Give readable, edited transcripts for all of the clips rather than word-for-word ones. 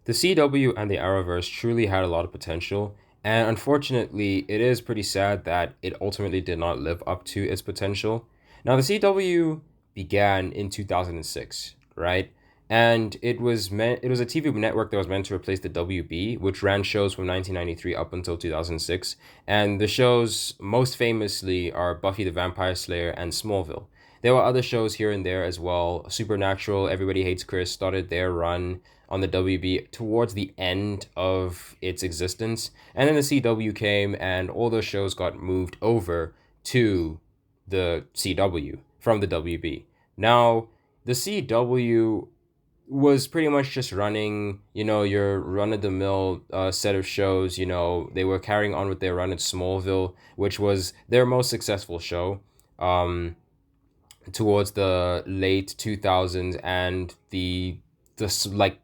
The CW and the Arrowverse truly had a lot of potential, and unfortunately, it is pretty sad that it ultimately did not live up to its potential. Now, the CW began in 2006, right? And it was a TV network that was meant to replace the WB, which ran shows from 1993 up until 2006. And the shows most famously are Buffy the Vampire Slayer and Smallville. There were other shows here and there as well. Supernatural, Everybody Hates Chris started their run on the WB towards the end of its existence. And then the CW came and all those shows got moved over to the CW from the WB. Now, the CW was pretty much just running, your run of the mill set of shows. They were carrying on with their run at Smallville, which was their most successful show. Towards the late 2000s and the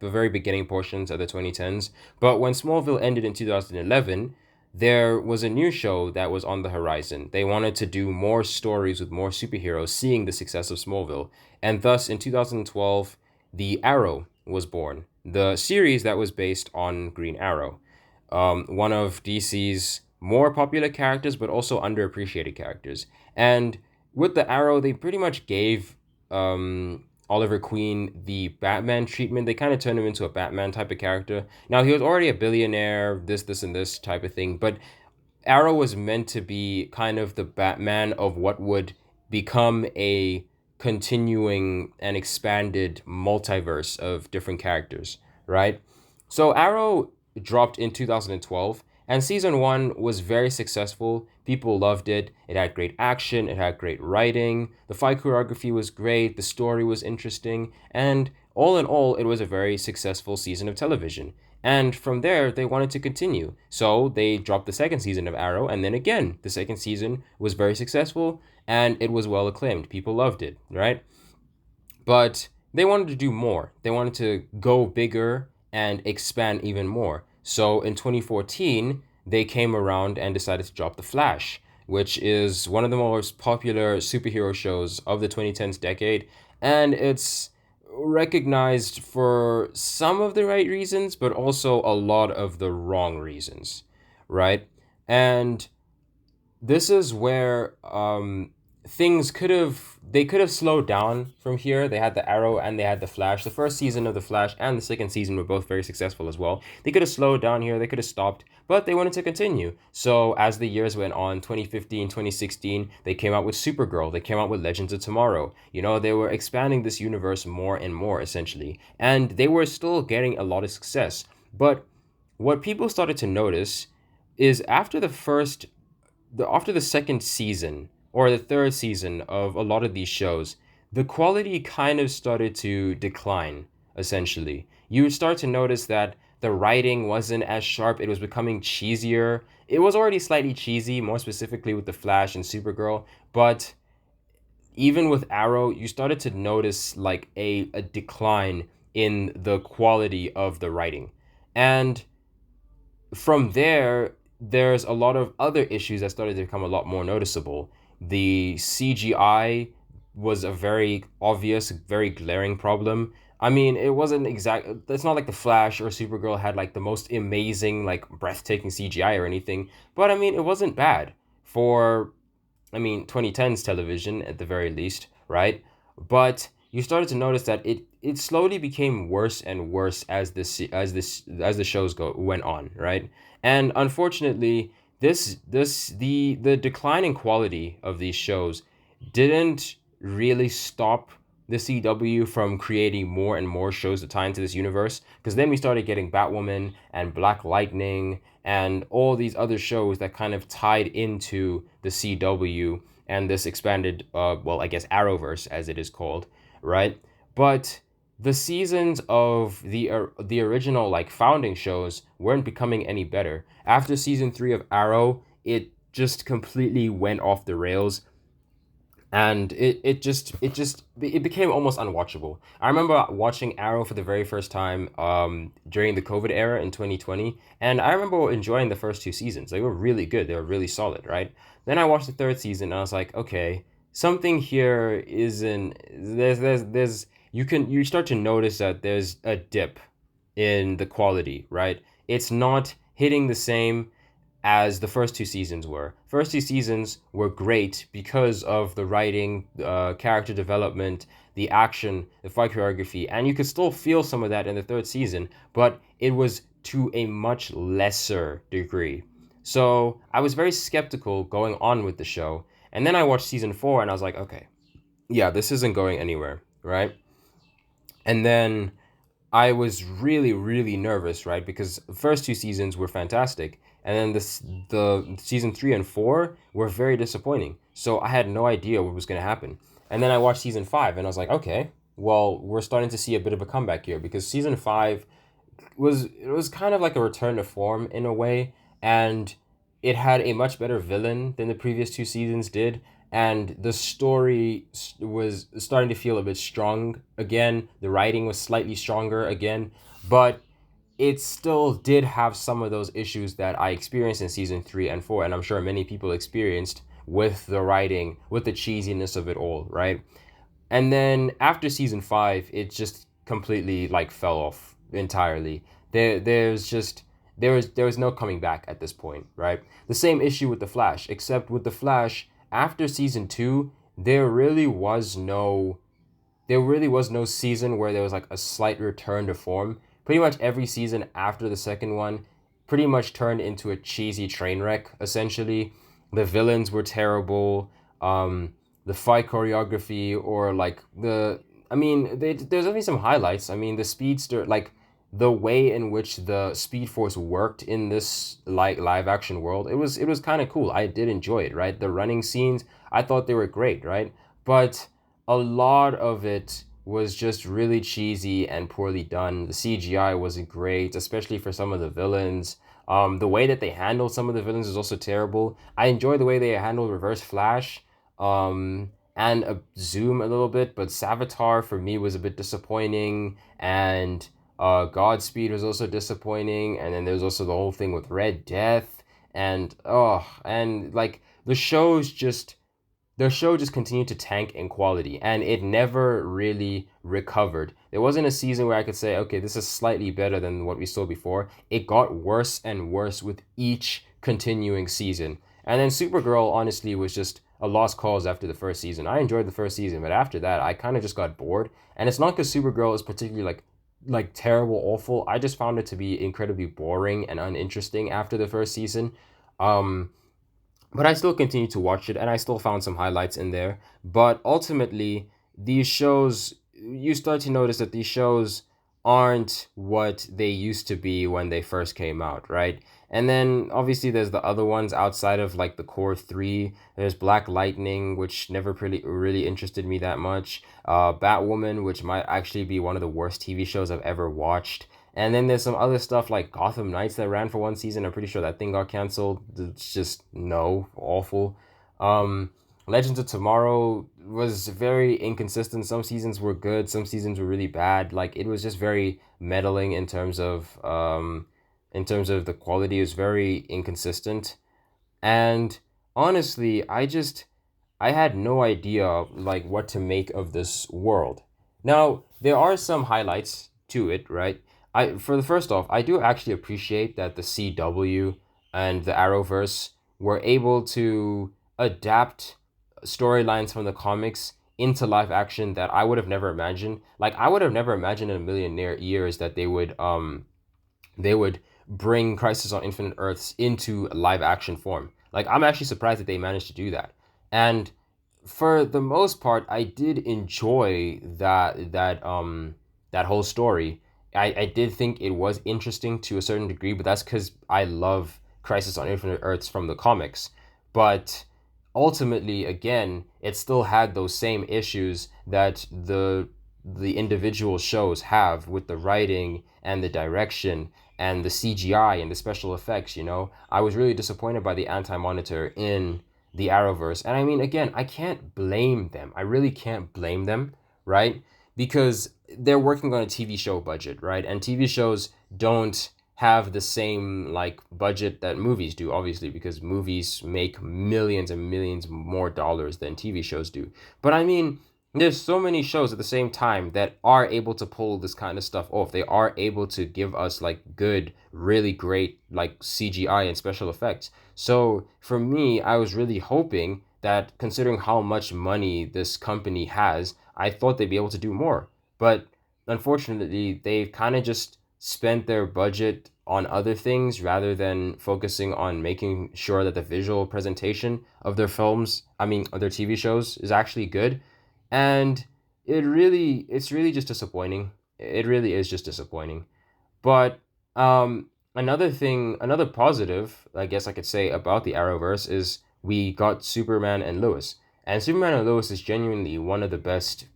very beginning portions of the 2010s. But when Smallville ended in 2011, there was a new show that was on the horizon. They wanted to do more stories with more superheroes, seeing the success of Smallville. And thus, in 2012, The Arrow was born, the series that was based on Green Arrow, one of DC's more popular characters, but also underappreciated characters. And with the Arrow, they pretty much gave Oliver Queen the Batman treatment. They kind of turned him into a Batman type of character. Now, he was already a billionaire, this, and this type of thing, but Arrow was meant to be kind of the Batman of what would become a continuing and expanded multiverse of different characters, right? So Arrow dropped in 2012, and season one was very successful. People loved it. It had great action, it had great writing, the fight choreography was great, the story was interesting, and all in all, it was a very successful season of television. And from there, they wanted to continue. So they dropped the second season of Arrow, and then again, the second season was very successful and it was well acclaimed. People loved it, right? But they wanted to do more. They wanted to go bigger and expand even more. So in 2014, they came around and decided to drop The Flash, which is one of the most popular superhero shows of the 2010s decade. And it's recognized for some of the right reasons, but also a lot of the wrong reasons, right? And this is where things could have slowed down from here. They had the Arrow and they had the Flash. The first season of the Flash and the second season were both very successful as well. They could have slowed down here, they could have stopped, but they wanted to continue. So as the years went on, 2015, 2016, they came out with Supergirl, they came out with Legends of Tomorrow. They were expanding this universe more and more essentially, and they were still getting a lot of success. But what people started to notice is after the second season or the third season of a lot of these shows, the quality kind of started to decline, essentially. You would start to notice that the writing wasn't as sharp, it was becoming cheesier. It was already slightly cheesy, more specifically with The Flash and Supergirl, but even with Arrow, you started to notice like a decline in the quality of the writing. And from there, there's a lot of other issues that started to become a lot more noticeable. The CGI was a very obvious, very glaring problem. I mean, it wasn't exact. It's not like the Flash or Supergirl had like the most amazing, like breathtaking CGI or anything. But I mean, it wasn't bad for, 2010s television at the very least, right? But you started to notice that it slowly became worse and worse as the shows went on, right? And unfortunately, the declining quality of these shows didn't really stop the CW from creating more and more shows to tie into this universe, because then we started getting Batwoman and Black Lightning and all these other shows that kind of tied into the CW and this expanded, I guess Arrowverse as it is called, right? But the seasons of the original like founding shows weren't becoming any better. After season 3 of Arrow, it just completely went off the rails, and it became almost unwatchable. I remember watching Arrow for the very first time during the COVID era in 2020, and I remember enjoying the first two seasons. They were really good. They were really solid, right? Then I watched the third season and I was like, okay, something here isn't. There's you start to notice that there's a dip in the quality, right? It's not hitting the same as the first two seasons were. First two seasons were great because of the writing, character development, the action, the fight choreography, and you could still feel some of that in the third season, but it was to a much lesser degree. So I was very skeptical going on with the show, and then I watched season four, and I was like, okay, yeah, this isn't going anywhere, right? And then I was really, really nervous, right? Because the first two seasons were fantastic, and then the season three and four were very disappointing. So I had no idea what was going to happen. And then I watched season five, and I was like, okay, well, we're starting to see a bit of a comeback here because season five was kind of like a return to form in a way, and it had a much better villain than the previous two seasons did, and the story was starting to feel a bit strong again. The writing was slightly stronger again, but it still did have some of those issues that I experienced in season three and four, and I'm sure many people experienced with the writing, with the cheesiness of it all, right? And then after season five, it just completely like fell off entirely. There was no coming back at this point, right? The same issue with the Flash, except with the Flash after season two, there really was no season where there was like a slight return to form. Pretty much every season after the second one pretty much turned into a cheesy train wreck, essentially. The villains were terrible. The fight choreography, or like there's only some highlights. I mean, the speedster, like the way in which the Speed Force worked in this like live action world, it was kind of cool. I did enjoy it, right? The running scenes, I thought they were great, right? But a lot of it was just really cheesy and poorly done. The CGI wasn't great, especially for some of the villains. The way that they handled some of the villains is also terrible. I enjoy the way they handled Reverse Flash, and Zoom a little bit, but Savitar for me was a bit disappointing, and Godspeed was also disappointing, and then there's also the whole thing with Red Death, and like the show just continued to tank in quality, and it never really recovered. There wasn't a season where I could say, okay, this is slightly better than what we saw before. It got worse and worse with each continuing season. And then Supergirl, honestly, was just a lost cause after the first season. I enjoyed the first season, but after that, I kind of just got bored. And it's not because Supergirl is particularly like terrible, awful. I just found it to be incredibly boring and uninteresting after the first season. Um, but I still continued to watch it, and I still found some highlights in there. But ultimately, these shows, you start to notice that these shows aren't what they used to be when they first came out, right? And then obviously there's the other ones outside of like the core three. There's Black Lightning, which never really interested me that much. Batwoman, which might actually be one of the worst TV shows I've ever watched. And then there's some other stuff like Gotham Knights that ran for one season. I'm pretty sure that thing got canceled. It's just no, awful. Um, Legends of Tomorrow was very inconsistent. Some seasons were good, some seasons were really bad. Like it was just very meddling in terms of the quality. It was very inconsistent. And honestly, I had no idea like what to make of this world. Now, there are some highlights to it, right? For the first off, I do actually appreciate that the CW and the Arrowverse were able to adapt storylines from the comics into live action that I would have never imagined. Like I would have never imagined in a million years that they would bring Crisis on Infinite Earths into live action form. Like I'm actually surprised that they managed to do that. And for the most part, I did enjoy that whole story. I did think it was interesting to a certain degree, but that's because I love Crisis on Infinite Earths from the comics. But ultimately, again, it still had those same issues that the individual shows have with the writing and the direction and the CGI and the special effects. I was really disappointed by the Anti-Monitor in the Arrowverse. And I mean, again, I can't blame them. I really can't blame them, right? Because they're working on a TV show budget, right? And TV shows don't have the same like budget that movies do, obviously, because movies make millions and millions more dollars than TV shows do. But I mean, There's so many shows at the same time that are able to pull this kind of stuff off. They are able to give us like good, really great like CGI and special effects. So for me, I was really hoping that considering how much money this company has, I thought they'd be able to do more. But unfortunately, they've kind of just spent their budget on other things rather than focusing on making sure that the visual presentation of their films, I mean, of their TV shows is actually good. And it's really just disappointing. It really is just disappointing. But another positive, I guess I could say about the Arrowverse is we got Superman and Lois. And Superman and Lois is genuinely one of the best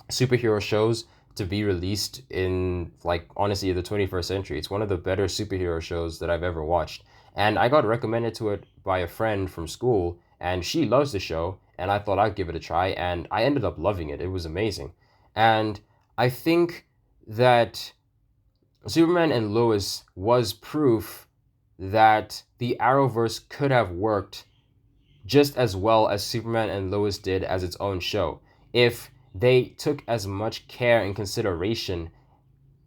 superhero shows to be released in, like, honestly, the 21st century. It's one of the better superhero shows that I've ever watched. And I got recommended to it by a friend from school, and she loves the show, and I thought I'd give it a try, and I ended up loving it. It was amazing. And I think that Superman and Lois was proof that the Arrowverse could have worked just as well as Superman and Lois did as its own show if they took as much care and consideration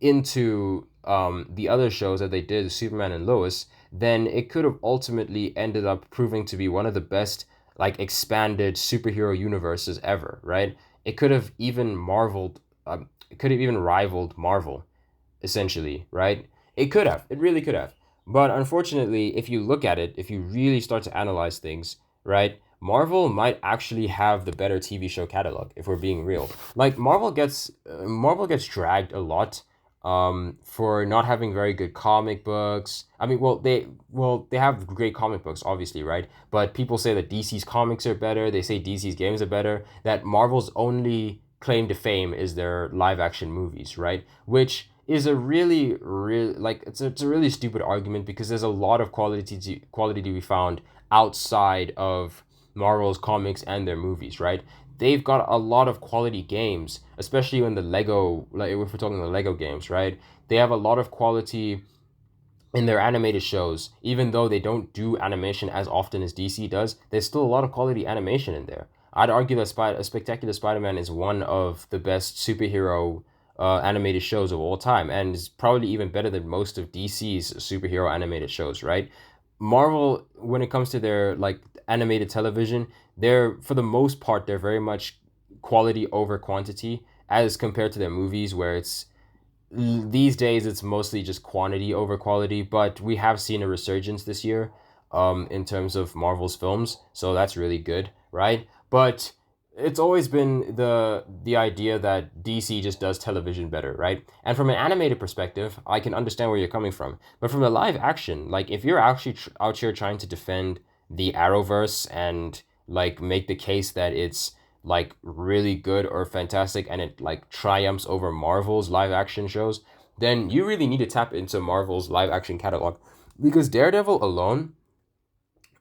into the other shows that they did, Superman and Lois, then it could have ultimately ended up proving to be one of the best like expanded superhero universes ever, right? It could have even it could have even rivaled Marvel, essentially, right? It could have, it really could have. But unfortunately, if you look at it, if you really start to analyze things, right, Marvel might actually have the better TV show catalog if we're being real. Like Marvel gets dragged a lot for not having very good comic books. I mean, they have great comic books obviously, right? But people say that DC's comics are better, they say DC's games are better, that Marvel's only claim to fame is their live action movies, right? Which is a really like it's a really stupid argument because there's a lot of quality to be found outside of Marvel's comics and their movies, right? They've got a lot of quality games, especially in the Lego, like if we're talking the Lego games, right? They have a lot of quality in their animated shows. Even though they don't do animation as often as DC does, there's still a lot of quality animation in there. I'd argue that Spectacular Spider-Man is one of the best superhero animated shows of all time, and is probably even better than most of DC's superhero animated shows, right? Marvel, when it comes to their like animated television, they're for the most part they're very much quality over quantity as compared to their movies, where it's these days it's mostly just quantity over quality. But we have seen a resurgence this year, in terms of Marvel's films, so that's really good, right? But it's always been the idea that DC just does television better, right? And from an animated perspective, I can understand where you're coming from. But from a live action, like if you're actually out here trying to defend the Arrowverse and like make the case that it's like really good or fantastic and it like triumphs over Marvel's live action shows, then you really need to tap into Marvel's live action catalog because Daredevil alone,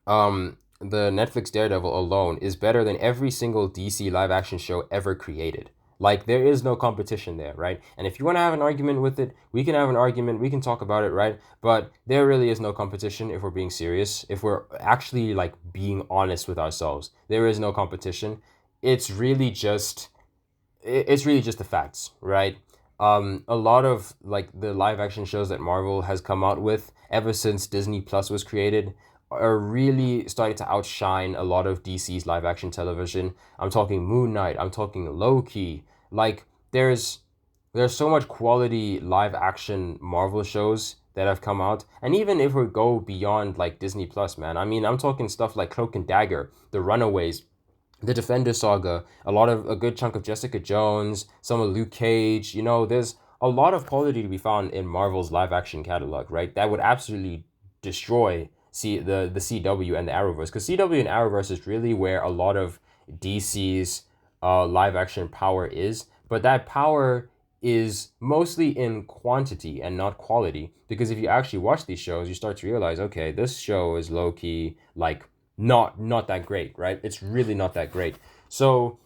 the Netflix Daredevil alone is better than every single DC live action show ever created. Like there is no competition there, right? And if you want to have an argument with it, we can have an argument, we can talk about it, right? But there really is no competition if we're being serious, if we're actually like being honest with ourselves. There is no competition. It's really just it's really just the facts, right? A lot of like the live action shows that Marvel has come out with ever since Disney Plus was created are really starting to outshine a lot of DC's live action television. I'm talking Moon Knight, I'm talking Loki. Like there's so much quality live action Marvel shows that have come out. And even if we go beyond like Disney Plus, man, I mean, I'm talking stuff like Cloak and Dagger, The Runaways, the Defender Saga, a good chunk of Jessica Jones, some of Luke Cage. You know, there's a lot of quality to be found in Marvel's live action catalog, right? That would absolutely destroy the CW and the Arrowverse, because CW and Arrowverse is really where a lot of DC's live action power is, but that power is mostly in quantity and not quality. Because if you actually watch these shows, you start to realize, okay, this show is low key like not that great, right? It's really not that great. So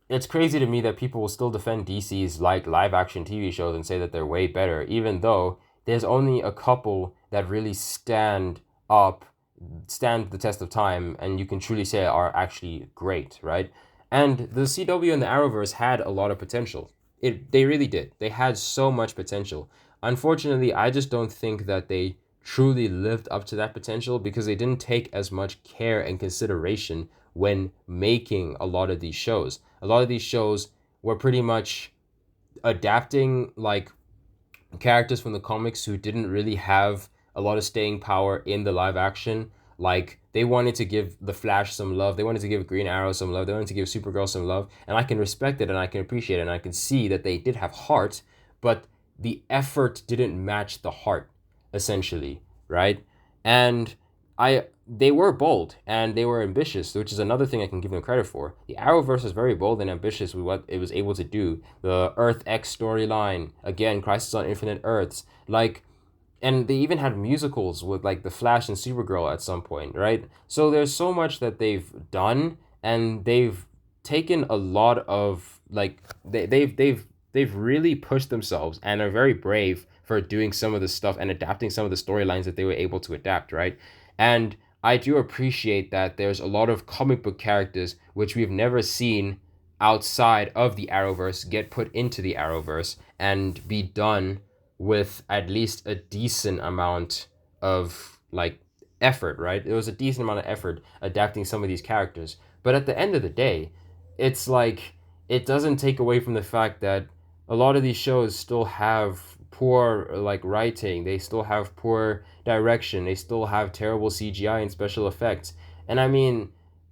it's crazy to me that people will still defend DC's like live action TV shows and say that they're way better, even though there's only a couple that really stand the test of time and you can truly say are actually great, right? And the CW and the Arrowverse had a lot of potential. They really did. They had so much potential. Unfortunately, I just don't think that they truly lived up to that potential because they didn't take as much care and consideration when making a lot of these shows. A lot of these shows were pretty much adapting like characters from the comics who didn't really have a lot of staying power in the live action. Like they wanted to give the Flash some love, they wanted to give Green Arrow some love, they wanted to give Supergirl some love, and I can respect it and I can appreciate it and I can see that they did have heart, but the effort didn't match the heart, essentially, right? And I they were bold and they were ambitious, which is another thing I can give them credit for. The Arrowverse was very bold and ambitious with what it was able to do. The Earth X storyline, again, Crisis on Infinite Earths, like, and they even had musicals with like The Flash and Supergirl at some point, right? So there's so much that they've done, and they've taken a lot of like they've really pushed themselves and are very brave for doing some of the stuff and adapting some of the storylines that they were able to adapt, right? And I do appreciate that there's a lot of comic book characters which we've never seen outside of the Arrowverse get put into the Arrowverse and be done with at least a decent amount of like effort, right? It was a decent amount of effort adapting some of these characters. But at the end of the day, it's like it doesn't take away from the fact that a lot of these shows still have poor like writing, they still have poor direction, they still have terrible CGI and special effects. And I mean,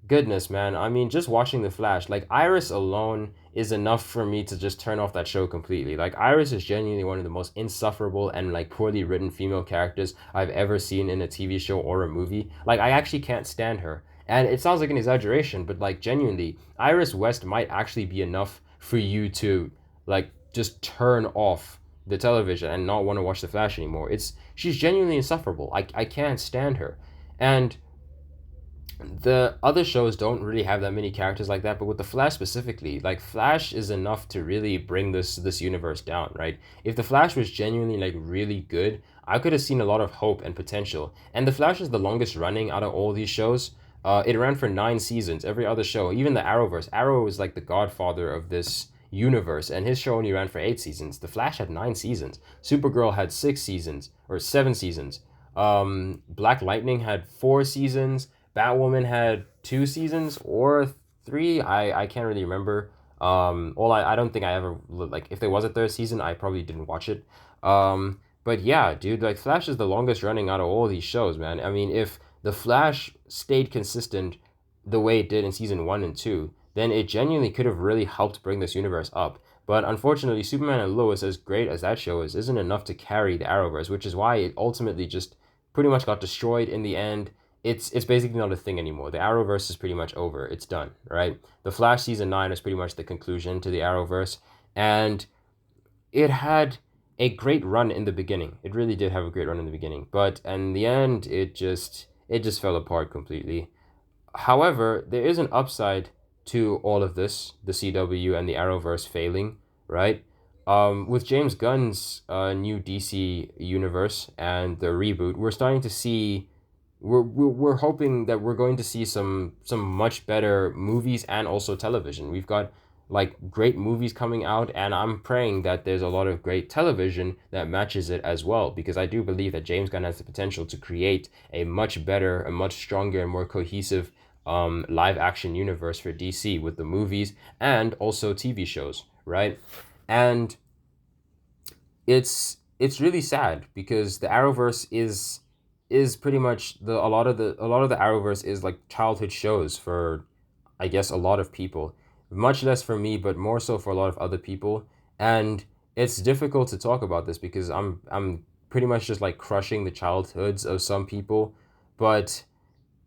goodness, man. I mean, just watching The Flash, like Iris alone is enough for me to just turn off that show completely. Like Iris is genuinely one of the most insufferable and like poorly written female characters I've ever seen in a TV show or a movie. Like I actually can't stand her. And it sounds like an exaggeration, but like genuinely, Iris West might actually be enough for you to like just turn off the television and not want to watch The Flash anymore. She's genuinely insufferable. I can't stand her. And the other shows don't really have that many characters like that, but with the Flash specifically, like Flash is enough to really bring this universe down, right? If the Flash was genuinely like really good, I could have seen a lot of hope and potential. And the Flash is the longest running out of all these shows. It ran for 9 seasons. Every other show, even the Arrowverse, Arrow is like the godfather of this universe, and his show only ran for 8 seasons. The Flash had 9 seasons. Supergirl had 6 seasons or 7 seasons. Black Lightning had 4 seasons. Batwoman had 2 seasons or three. I can't really remember. I don't think I ever like if there was a third season, I probably didn't watch it. But yeah, dude, like Flash is the longest running out of all these shows, man. I mean, if the Flash stayed consistent the way it did in season 1 and 2, then it genuinely could have really helped bring this universe up. But unfortunately, Superman and Lois, as great as that show is, isn't enough to carry the Arrowverse, which is why it ultimately just pretty much got destroyed in the end. It's basically not a thing anymore. The Arrowverse is pretty much over. It's done, right? The Flash season 9 is pretty much the conclusion to the Arrowverse, and it had a great run in the beginning. It really did have a great run in the beginning, but in the end, it just fell apart completely. However, there is an upside to all of this, the CW and the Arrowverse failing, right? With James Gunn's new DC universe and the reboot, we're starting to see we're hoping that we're going to see some much better movies and also television. We've got like great movies coming out, and I'm praying that there's a lot of great television that matches it as well, because I do believe that James Gunn has the potential to create a much better, a much stronger and more cohesive live action universe for DC with the movies and also TV shows, right? And it's really sad because the Arrowverse is pretty much a lot of the Arrowverse is like childhood shows for I guess a lot of people. Much less for me, but more so for a lot of other people. And it's difficult to talk about this because I'm pretty much just like crushing the childhoods of some people. But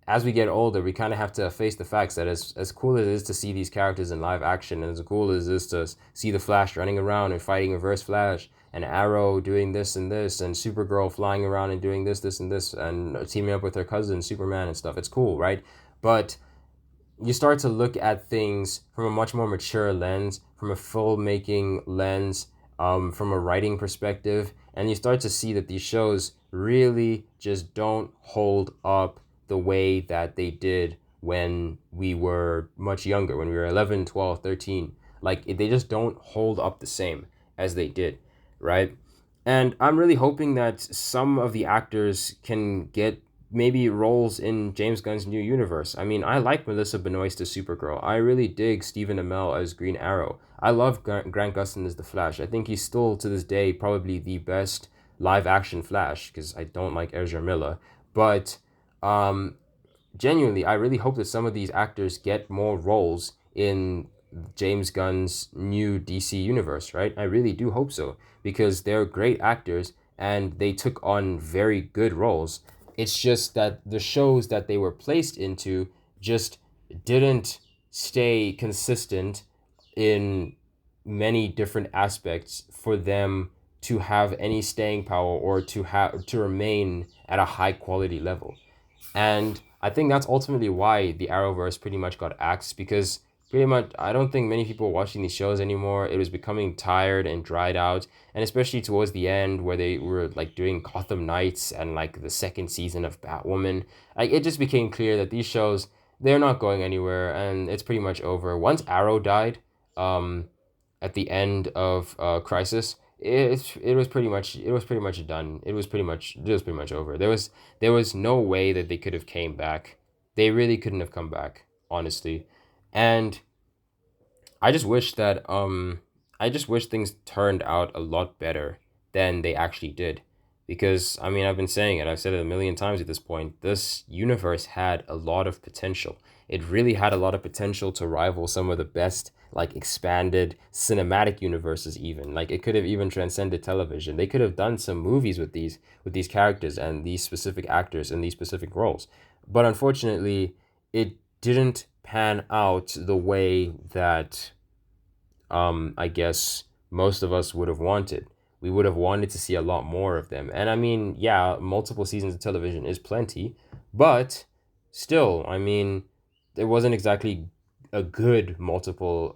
as we get older, we kind of have to face the facts that as cool as it is to see these characters in live action, and as cool as it is to see the Flash running around and fighting Reverse Flash, and Arrow doing this and this, and Supergirl flying around and doing this and this, and teaming up with her cousin Superman and stuff. It's cool, right? But you start to look at things from a much more mature lens, from a filmmaking lens, from a writing perspective, and you start to see that these shows really just don't hold up the way that they did when we were much younger, when we were 11, 12, 13. Like they just don't hold up the same as they did, right? And I'm really hoping that some of the actors can get maybe roles in James Gunn's new universe. I mean, I like Melissa Benoist as Supergirl. I really dig Stephen Amell as Green Arrow. I love Grant Gustin as the Flash. I think he's still to this day probably the best live action Flash because I don't like Ezra Miller. But um, genuinely, I really hope that some of these actors get more roles in James Gunn's new DC universe, right? I really do hope so because they're great actors and they took on very good roles. It's just that the shows that they were placed into just didn't stay consistent in many different aspects for them to have any staying power or to remain at a high quality level. And I think that's ultimately why the Arrowverse pretty much got axed because pretty much I don't think many people were watching these shows anymore. It was becoming tired and dried out. And especially towards the end where they were like doing Gotham Knights and like the second season of Batwoman, like it just became clear that these shows they're not going anywhere and it's pretty much over. Once Arrow died, um, at the end of Crisis, it was pretty much done. It was pretty much over. There was no way that they could have came back. They really couldn't have come back, honestly. And I just wish things turned out a lot better than they actually did. Because I mean I've been saying it, I've said it a million times at this point. This universe had a lot of potential. It really had a lot of potential to rival some of the best like expanded cinematic universes even. Like it could have even transcended television. They could have done some movies with these characters and these specific actors in these specific roles. But unfortunately, it didn't pan out the way that I guess most of us would have wanted. We would have wanted to see a lot more of them. And I mean, yeah, multiple seasons of television is plenty, but still, I mean, it wasn't exactly a good multiple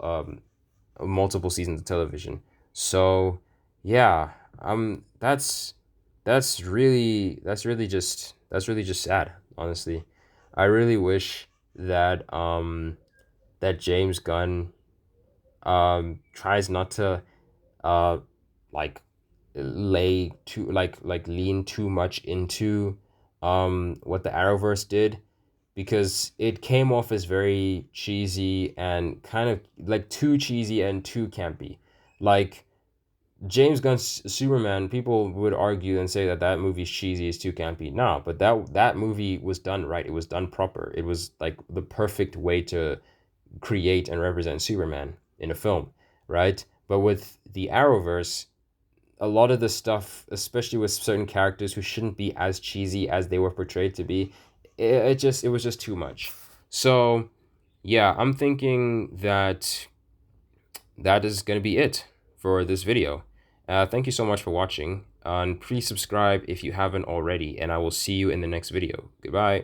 seasons of television. So, yeah, that's that's really just sad, honestly. I really wish that that James Gunn tries not to uh like lean too much into what the Arrowverse did because it came off as very cheesy and kind of like too cheesy and too campy. Like James Gunn's Superman, people would argue and say that that movie's cheesy, is too campy. No, but that movie was done right. It was done proper. It was like the perfect way to create and represent Superman in a film, right? But with the Arrowverse, a lot of the stuff, especially with certain characters who shouldn't be as cheesy as they were portrayed to be, it was just too much. So yeah, I'm thinking that that is going to be it for this video. Thank you so much for watching, and please subscribe if you haven't already, and I will see you in the next video. Goodbye.